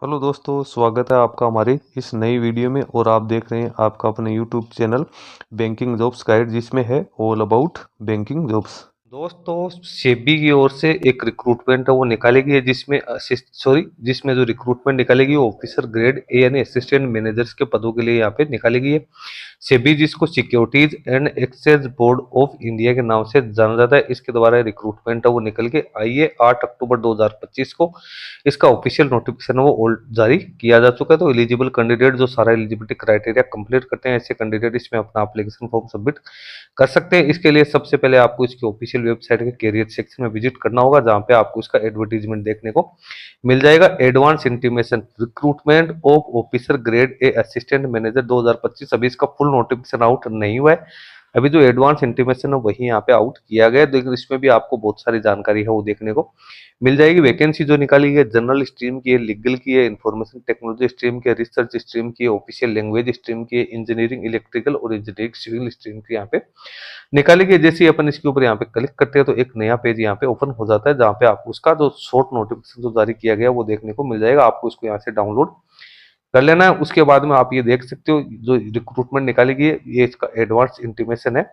Hello दोस्तों, स्वागत है आपका हमारे इस नई वीडियो में। और आप देख रहे हैं आपका अपने YouTube channel banking jobs guide, जिसमें है ऑल अबाउट बैंकिंग जॉब्स। दोस्तों, सेबी की ओर से एक रिक्रूटमेंट है वो निकालेगी है, जिसमें जो रिक्रूटमेंट निकालेगी वो ऑफिसर ग्रेड ए यानी असिस्टेंट मैनेजर्स के पदों के लिए यहाँ पे निकालेगी है। सेबी, जिसको securities and exchange board of India के नाम से जाना जाता है, इसके द्वारा रिक्रूटमेंट है वो निकल के आई है 8 अक्टूबर 2025 को। इसका ऑफिशियल नोटिफिकेशन वो जारी किया जा चुका है। तो एलिजिबल कैंडिडेट जो सारा एलिजिबिलिटी क्राइटेरिया कंप्लीट करते हैं, ऐसे कैंडिडेट इसमें अपना एप्लीकेशन फॉर्म सबमिट कर सकते हैं। इसके लिए सबसे पहले आपको इसकी ऑफिशियल वेबसाइट के कैरियर सेक्शन में विजिट करना होगा, जहां पे आपको इसका एडवर्टीजमेंट देखने को मिल जाएगा। Advance intimation recruitment of officer grade A assistant manager 2025। अभी इसका फुल नोटिफिकेशन आउट नहीं हुआ है, अभी जो एडवांस इंटीमेशन है वही यहाँ पे आउट किया गया है। लेकिन इसमें भी आपको बहुत सारी जानकारी है वो देखने को मिल जाएगी। वैकेंसी जो निकाली है जनरल स्ट्रीम की है, लीगल की है, इंफॉर्मेशन टेक्नोलॉजी स्ट्रीम की है, रिसर्च स्ट्रीम की है, ऑफिशियल लैंग्वेज स्ट्रीम की है, इंजीनियरिंग इलेक्ट्रिकल और इंजीनियरिंग सिविल स्ट्रीम की यहाँ पे निकाली गई। जैसे ही अपन इसके ऊपर यहाँ पे क्लिक करते हैं तो एक नया पेज यहाँ पे ओपन हो जाता है, जहाँ पे आपको उसका जो शॉर्ट नोटिफिकेशन जो जारी किया गया वो देखने को मिल जाएगा। आपको इसको यहाँ से डाउनलोड कर लेना है। उसके बाद में आप ये देख सकते हो जो रिक्रूटमेंट निकाली गई है, ये इसका एडवांस इंटीमेशन है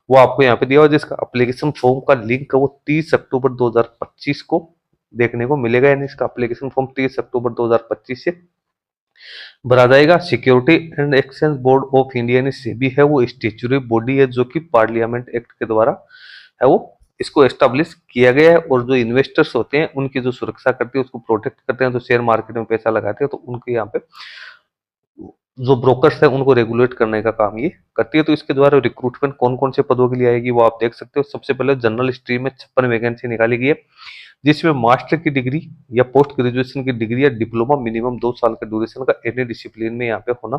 वो आपको यहाँ पे दिया हुआ है। जिसका एप्लीकेशन फॉर्म का लिंक है वो 30 अक्टूबर 2025 को देखने को मिलेगा। यानी इसका एप्लीकेशन फॉर्म 30 अक्टूबर 2025 से भरा जाएगा। Security and exchange board of India यानी सेबी है वो स्टेचुटरी बॉडी है, जो कि पार्लियामेंट एक्ट के द्वारा है वो इसको एस्टेब्लिश किया गया है। और जो इन्वेस्टर्स होते हैं उनकी जो सुरक्षा करती है, उसको प्रोटेक्ट करते हैं, जो शेयर मार्केट में पैसा लगाते हैं, तो उनके यहाँ पे जो ब्रोकर्स है उनको रेगुलेट करने का काम ये करती है। तो इसके द्वारा रिक्रूटमेंट कौन कौन से पदों के लिए आएगी वो आप देख सकते हो। सबसे पहले जनरल स्ट्रीम में 56 वैकेंसी निकाली गई है, जिसमें मास्टर की डिग्री या पोस्ट ग्रेजुएशन की डिग्री या डिप्लोमा मिनिमम 2 साल के ड्यूरेशन का एनी डिसिप्लिन में यहाँ पे होना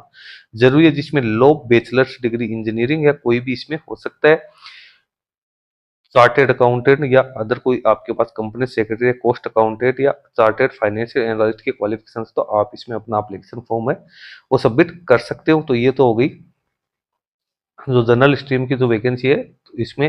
जरूरी है। जिसमें लॉ, बैचलर्स डिग्री इंजीनियरिंग या कोई भी इसमें हो सकता है। चार्टेड अकाउंटेंट या अदर कोई आपके पास कंपनी सेक्रेटरी, कॉस्ट अकाउंटेंट या चार्टेड फाइनेंशियल एनालिस्ट के क्वालिफिकेशन, तो आप इसमें अपना एप्लीकेशन फॉर्म है वो सबमिट कर सकते हो। तो ये तो हो गई जो जनरल स्ट्रीम की जो वैकेंसी है। तो इसमें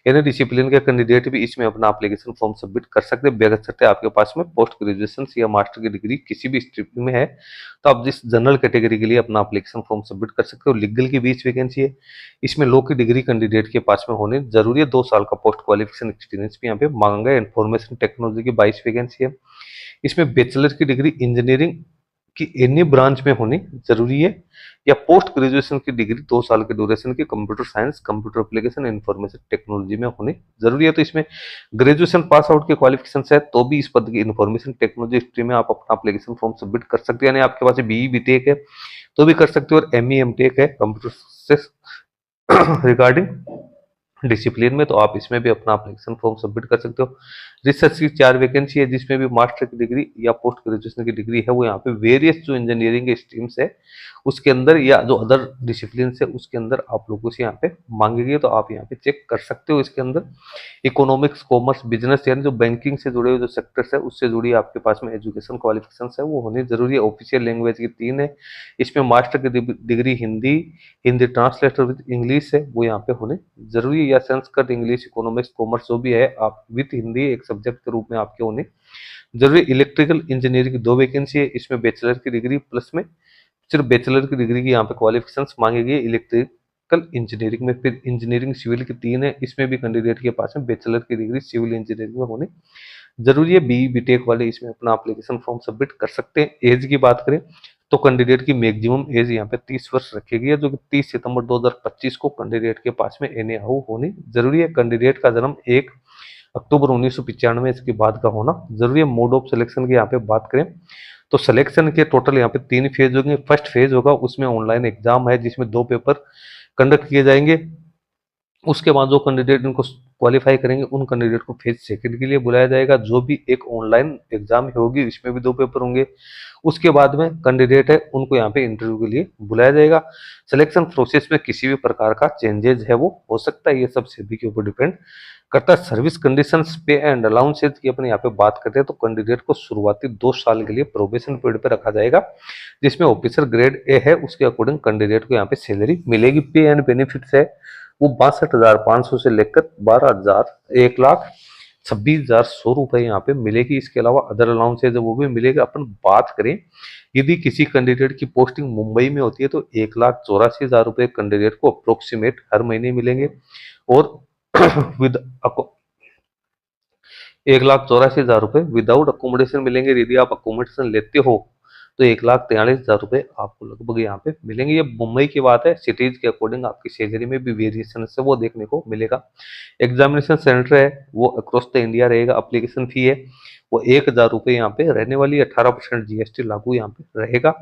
एनी डिसिप्लिन के कैंडिडेट भी इसमें अपना एप्लीकेशन फॉर्म सबमिट कर सकते हैं, बशर्ते आपके पास में पोस्ट ग्रेजुएशन या मास्टर की डिग्री किसी भी स्ट्रीम में है, तो आप जिस जनरल कैटेगरी के लिए अपना एप्लीकेशन फॉर्म सबमिट कर सकते हो। लीगल की 20 वैकेंसी है, इसमें लॉ की डिग्री कैंडिडेट के पास में होनी जरूरी है। 2 साल का पोस्ट क्वालिफिकेशन एक्सपीरियंस भी यहाँ पे मांगा है। इन्फॉर्मेशन टेक्नोलॉजी की 22 वैकेंसी है, इसमें बैचलर की डिग्री इंजीनियरिंग कि एनी ब्रांच में होनी जरूरी है, या पोस्ट ग्रेजुएशन की डिग्री 2 साल के ड्यूरेशन की computer science, computer application, information technology में होनी जरूरी है। तो इसमें ग्रेजुएशन पास आउट के क्वालिफिकेशन है तो भी इस पद की इंफॉर्मेशन टेक्नोलॉजी स्ट्रीम में आप अपना एप्लीकेशन फॉर्म सबमिट कर सकते हैं। यानी आपके पास बीई बीटेक है तो भी कर सकते हो, और एमई एमटेक है कंप्यूटर से रिगार्डिंग डिसिप्लिन में, तो आप इसमें भी अपना एप्लीकेशन फॉर्म सबमिट कर सकते हो। रिसर्च की 4 वैकेंसी है, जिसमें भी मास्टर की डिग्री या पोस्ट ग्रेजुएशन की डिग्री है वो यहाँ पे वेरियस जो इंजीनियरिंग स्ट्रीम्स है उसके अंदर या जो अदर डिसिप्लिन है उसके अंदर आप लोगों से यहाँ पे मांगेगी, तो आप यहाँ पे चेक कर सकते हो। इसके अंदर इकोनॉमिक्स, कॉमर्स, बिजनेस यानी जो बैंकिंग से जुड़े हुए जो सेक्टर्स है उससे जुड़ी आपके पास में एजुकेशन क्वालिफिकेशन है वो होनी जरूरी है। ऑफिशियल लैंग्वेज की 3 है, इसमें मास्टर की degree Hindi, Hindi translator with English है वो यहाँ पे होने जरूरी है, या संस्कृत, इंग्लिश, इकोनॉमिक्स, कॉमर्स जो भी है आप विद हिंदी एक सब्जेक्ट के रूप में आपके होने जरूरी। इलेक्ट्रिकल इंजीनियरिंग की 2 वैकेंसी है, इसमें बैचलर की डिग्री प्लस में सिर्फ बैचलर की डिग्री की यहाँ पे क्वालिफिकेशन मांगी गई इलेक्ट्रिकल इंजीनियरिंग में। फिर इंजीनियरिंग सिविल की 3 है, इसमें भी कैंडिडेट के पास में बैचलर की डिग्री सिविल इंजीनियरिंग में होनी जरूरी है। बी बीटेक वाले इसमें अपना एप्लीकेशन फॉर्म सबमिट कर सकते हैं। एज की बात करें तो कैंडिडेट की मैक्सिमम एज यहाँ पे 30 वर्ष रखी गई है, जो कि 30 सितंबर 2025 को कैंडिडेट के पास में एनए होनी जरूरी है। कैंडिडेट का जन्म 1 अक्टूबर 1995 इसके बाद का होना जरूरी है। मोड ऑफ सिलेक्शन की यहाँ पे बात करें तो सिलेक्शन के टोटल यहाँ पे 3 फेज होंगे। फर्स्ट फेज होगा उसमें ऑनलाइन एग्जाम है, जिसमें 2 पेपर कंडक्ट किए जाएंगे। उसके बाद जो कैंडिडेट इनको क्वालिफाई करेंगे उन कैंडिडेट को फेज सेकंड के लिए बुलाया जाएगा, जो भी एक ऑनलाइन एग्जाम होगी, इसमें भी 2 पेपर होंगे। उसके बाद में कैंडिडेट है उनको यहाँ पे इंटरव्यू के लिए बुलाया जाएगा। सिलेक्शन प्रोसेस में किसी भी प्रकार का चेंजेस है वो हो सकता है, ये सब सेबी के ऊपर डिपेंड करता है। सर्विस कंडीशंस, पे एंड अलाउंसेस की अपन यहाँ पे बात करते हैं तो कैंडिडेट को शुरुआती 2 साल के लिए प्रोबेशन पीरियड पे रखा जाएगा, जिसमें ऑफिसर ग्रेड ए है उसके अकॉर्डिंग कैंडिडेट को यहाँ पे सैलरी मिलेगी। पे एंड बेनिफिट्स है वो 62,500 से लेकर 12,000 1 लाख 26,100 रुपये यहाँ पे मिलेगी। इसके अलावा अदर अलाउंसेज है वो भी मिलेगा। अपन बात करें यदि किसी कैंडिडेट की पोस्टिंग मुंबई में होती है तो 1,84,000 रुपये कैंडिडेट को अप्रोक्सीमेट हर महीने मिलेंगे। और विद 1,84,000 रुपये विदाउट अकोमोडेशन मिलेंगे। यदि आप अकोमोडेशन लेते हो तो 1,43,000 रुपये आपको लगभग यहाँ पे मिलेंगे। ये मुंबई की बात है, सिटीज के अकॉर्डिंग आपकी सैलरी में भी वेरिएशन है वो देखने को मिलेगा। एग्जामिनेशन सेंटर है वो अक्रॉस द इंडिया रहेगा। अप्लीकेशन फी है वो 1,000 रुपये यहाँ पे रहने वाली है। 18% जीएसटी लागू यहाँ पे रहेगा,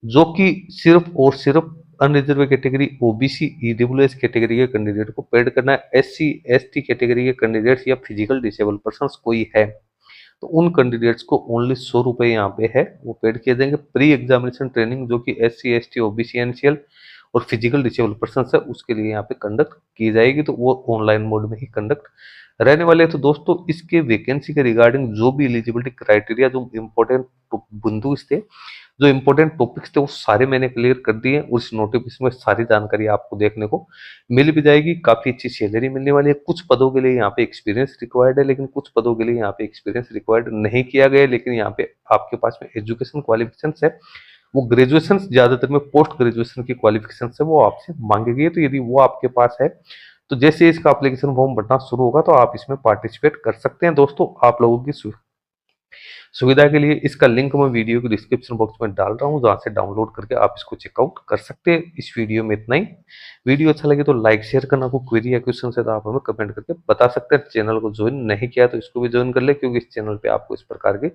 जो कि सिर्फ और सिर्फ unreserved category, OBC, EWS category के कैंडिडेट को पेड करना है। एससी एसटी कैटेगरी के कैंडिडेट्स या फिजिकल डिसेबल पर्सन कोई है तो उन कैंडिडेट्स को ओनली 100 रुपये यहाँ पे है वो पेड किए जाएंगे। प्री एग्जामिनेशन ट्रेनिंग जो कि एससी एसटी ओबीसी एनसीएल और फिजिकल डिसेबल पर्सन है उसके लिए यहाँ पे कंडक्ट की जाएगी, तो वो ऑनलाइन मोड में ही कंडक्ट रहने वाले। तो दोस्तों इसके वैकेंसी के रिगार्डिंग जो भी एलिजिबिलिटी क्राइटेरिया, जो इम्पोर्टेंट बिंदु थे, जो इंपॉर्टेंट टॉपिक्स थे वो सारे मैंने क्लियर कर दिए। उस नोटिफिकेशन में सारी जानकारी आपको देखने को मिल भी जाएगी। काफी अच्छी सैलरी मिलने वाली है। कुछ पदों के लिए यहाँ पे एक्सपीरियंस रिक्वायर्ड है, लेकिन कुछ पदों के लिए यहाँ पे एक्सपीरियंस रिक्वायर्ड नहीं किया गया है। लेकिन यहाँ पे आपके पास में एजुकेशन क्वालिफिकेशन है वो ग्रेजुएशन, ज्यादातर में पोस्ट ग्रेजुएशन की क्वालिफिकेशन है वो आपसे मांगी गई है। तो यदि वो आपके पास है तो जैसे इसका एप्लीकेशन फॉर्म भरना शुरू होगा तो आप इसमें पार्टिसिपेट कर सकते हैं। दोस्तों आप लोगों की सुविधा के लिए इसका लिंक मैं वीडियो के डिस्क्रिप्शन बॉक्स में डाल रहा हूँ, जहाँ से डाउनलोड करके आप इसको चेकआउट कर सकते हैं। इस वीडियो में इतना ही। वीडियो अच्छा लगे तो लाइक शेयर करना। कोई क्वेरी या क्वेश्चन है तो आप हमें कमेंट करके बता सकते हैं। चैनल को ज्वाइन नहीं किया तो इसको भी ज्वाइन कर ले, क्योंकि इस चैनल पे आपको इस प्रकार की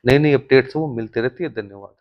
नई नई अपडेट्स वो मिलती रहती है। धन्यवाद।